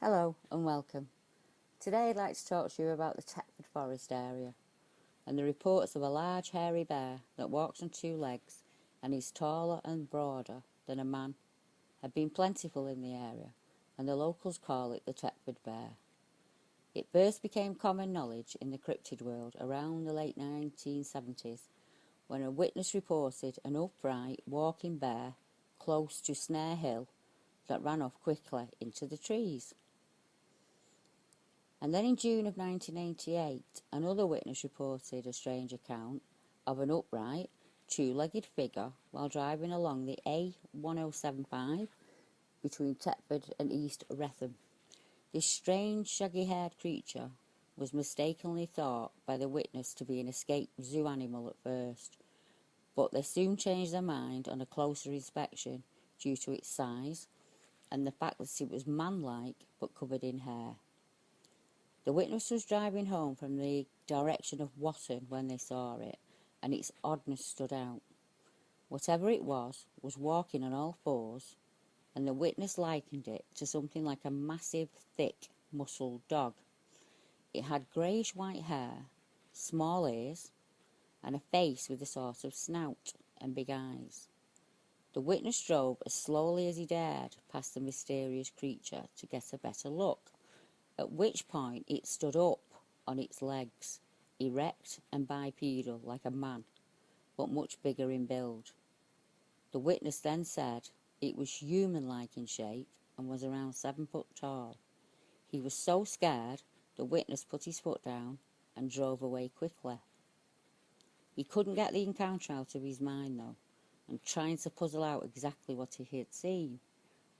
Hello and welcome. Today I'd like to talk to you about the Thetford forest area and the reports of a large hairy bear that walks on two legs and is taller and broader than a man have been plentiful in the area, and the locals call it the Thetford bear. It first became common knowledge in the cryptid world around the late 1970s when a witness reported an upright walking bear close to Snare Hill that ran off quickly into the trees. And then in June of 1988, another witness reported a strange account of an upright, two-legged figure while driving along the A1075 between Thetford and East Wretham. This strange, shaggy-haired creature was mistakenly thought by the witness to be an escaped zoo animal at first, but they soon changed their mind on a closer inspection due to its size and the fact that it was man-like but covered in hair. The witness was driving home from the direction of Watton when they saw it, and its oddness stood out. Whatever it was walking on all fours, and the witness likened it to something like a massive, thick, muscled dog. It had greyish-white hair, small ears, and a face with a sort of snout and big eyes. The witness drove as slowly as he dared past the mysterious creature to get a better look, at which point it stood up on its legs, erect and bipedal like a man, but much bigger in build. The witness then said it was human-like in shape and was around 7 foot tall. He was so scared, the witness put his foot down and drove away quickly. He couldn't get the encounter out of his mind though, and trying to puzzle out exactly what he had seen.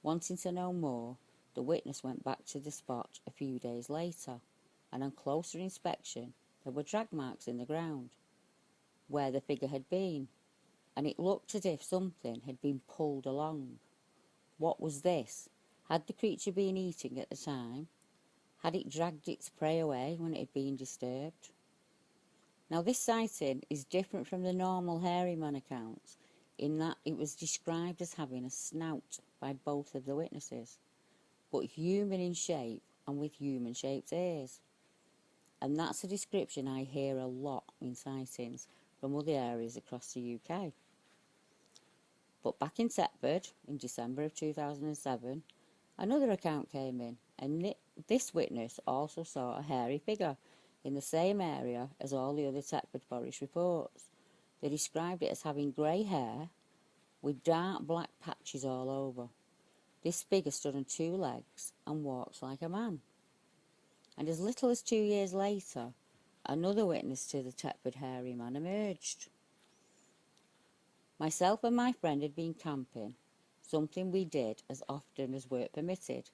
Wanting to know more, the witness went back to the spot a few days later, and on closer inspection there were drag marks in the ground where the figure had been, and it looked as if something had been pulled along. What was this? Had the creature been eating at the time? Had it dragged its prey away when it had been disturbed? Now this sighting is different from the normal hairy man accounts in that it was described as having a snout by both of the witnesses, but human in shape and with human-shaped ears. And that's a description I hear a lot in sightings from other areas across the UK. But back in Thetford, in December of 2007, another account came in, and this witness also saw a hairy figure in the same area as all the other Thetford forest reports. They described it as having grey hair with dark black patches all over. This figure stood on two legs and walks like a man. And as little as 2 years later, another witness to the Thetford hairy man emerged. Myself and my friend had been camping, something we did as often as work permitted,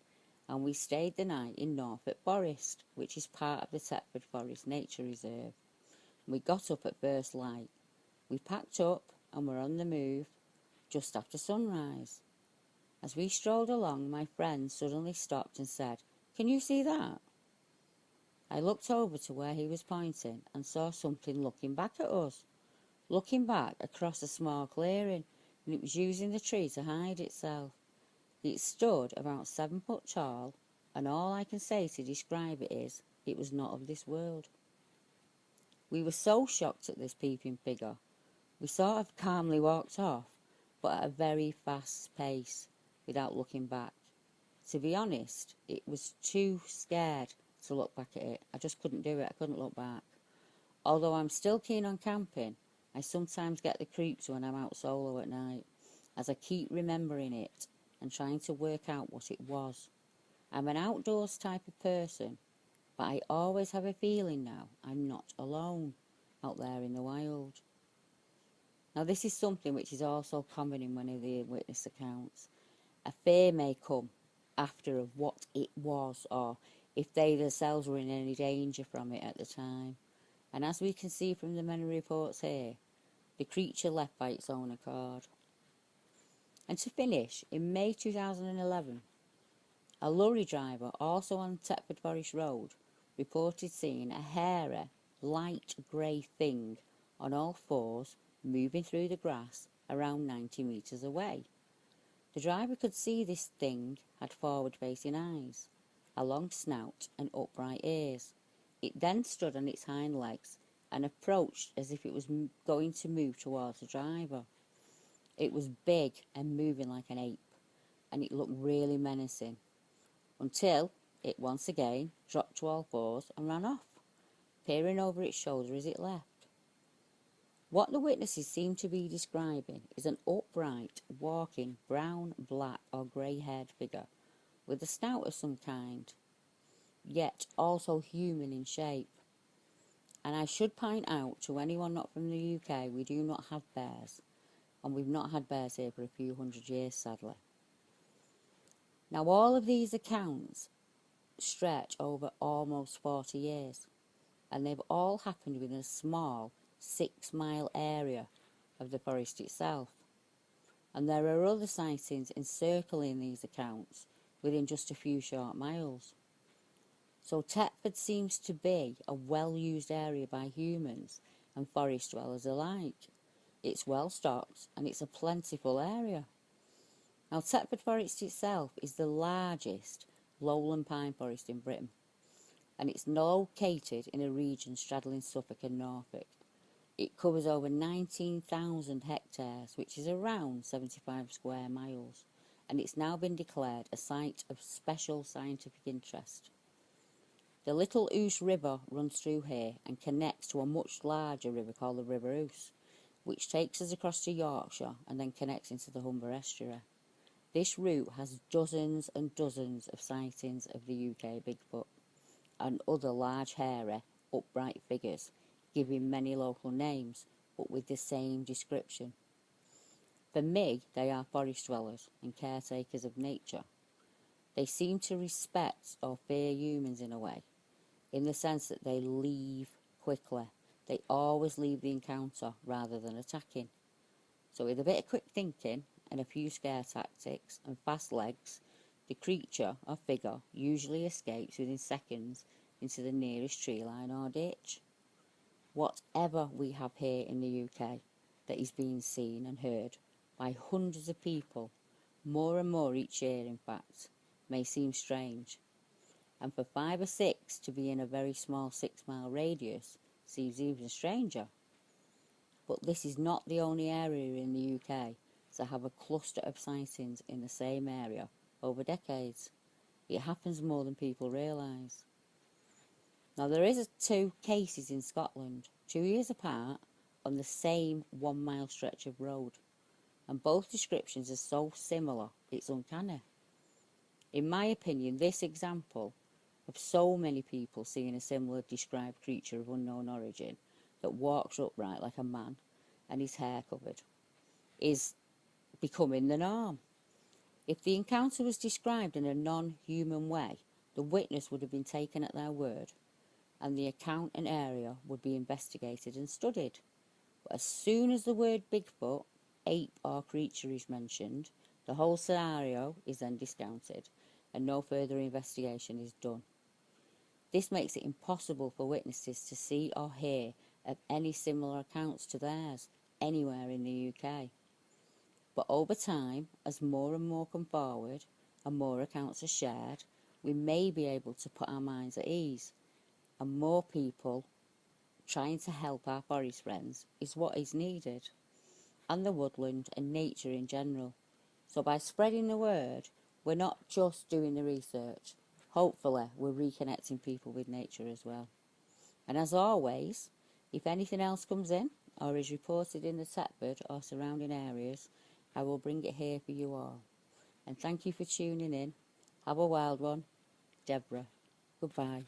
and we stayed the night in Norfolk Forest, which is part of the Thetford Forest Nature Reserve. We got up at first light. We packed up and were on the move just after sunrise. As we strolled along, my friend suddenly stopped and said, "Can you see that?" I looked over to where he was pointing and saw something looking back at us, looking back across a small clearing, and it was using the tree to hide itself. It stood about 7 foot tall, and all I can say to describe it is, it was not of this world. We were so shocked at this peeping figure, we sort of calmly walked off, but at a very fast pace, without looking back. To be honest, it was too scared to look back at it. I just couldn't do it. I couldn't look back. Although I'm still keen on camping, I sometimes get the creeps when I'm out solo at night, as I keep remembering it and trying to work out what it was. I'm an outdoors type of person, but I always have a feeling now I'm not alone out there in the wild. Now this is something which is also common in one of the witness accounts. A fear may come after of what it was, or if they themselves were in any danger from it at the time. And as we can see from the many reports here, the creature left by its own accord. And to finish, in May 2011, a lorry driver, also on Thetford Forest Road, reported seeing a hairy, light grey thing on all fours moving through the grass around 90 metres away. The driver could see this thing had forward-facing eyes. a long snout and upright ears. It then stood on its hind legs and approached as if it was going to move towards the driver. It was big and moving like an ape, and it looked really menacing, until it once again dropped to all fours and ran off, peering over its shoulder as it left. What the witnesses seem to be describing is an upright, walking, brown, black or grey-haired figure with a snout of some kind, yet also human in shape. And I should point out to anyone not from the UK, we do not have bears, and we've not had bears here for a few hundred years, sadly. Now, all of these accounts stretch over almost 40 years, and they've all happened within a small 6-mile area of the forest itself. And there are other sightings encircling these accounts within just a few short miles. So Thetford seems to be a well-used area by humans and forest dwellers alike. It's well stocked and it's a plentiful area. Now, Thetford Forest itself is the largest lowland pine forest in Britain, and it's located in a region straddling Suffolk and Norfolk. It covers over 19,000 hectares, which is around 75 square miles, and it's now been declared a site of special scientific interest. The Little Ouse River runs through here and connects to a much larger river called the River Ouse, which takes us across to Yorkshire and then connects into the Humber estuary. This route has dozens and dozens of sightings of the UK Bigfoot and other large, hairy, upright figures, giving many local names, but with the same description. For me, they are forest dwellers and caretakers of nature. They seem to respect or fear humans in a way, in the sense that they leave quickly. They always leave the encounter rather than attacking. So with a bit of quick thinking and a few scare tactics and fast legs, the creature or figure usually escapes within seconds into the nearest tree line or ditch. Whatever we have here in the UK that is being seen and heard by hundreds of people, more and more each year in fact, may seem strange. And for 5 or 6 to be in a very small 6-mile radius seems even stranger. But this is not the only area in the UK to have a cluster of sightings in the same area over decades. It happens more than people realise. Now, there is 2 cases in Scotland, 2 years apart, on the same 1-mile stretch of road, and both descriptions are so similar it's uncanny. In my opinion, this example of so many people seeing a similar described creature of unknown origin that walks upright like a man and his hair covered is becoming the norm. If the encounter was described in a non-human way, the witness would have been taken at their word and the account and area would be investigated and studied. But as soon as the word Bigfoot, ape or creature is mentioned, the whole scenario is then discounted and no further investigation is done. This makes it impossible for witnesses to see or hear of any similar accounts to theirs anywhere in the UK. But over time, as more and more come forward and more accounts are shared, we may be able to put our minds at ease, and more people trying to help our forest friends is what is needed, and the woodland and nature in general. So by spreading the word, we're not just doing the research. Hopefully, we're reconnecting people with nature as well. And as always, if anything else comes in or is reported in the Thetford or surrounding areas, I will bring it here for you all. And thank you for tuning in. Have a wild one. Deborah. Goodbye.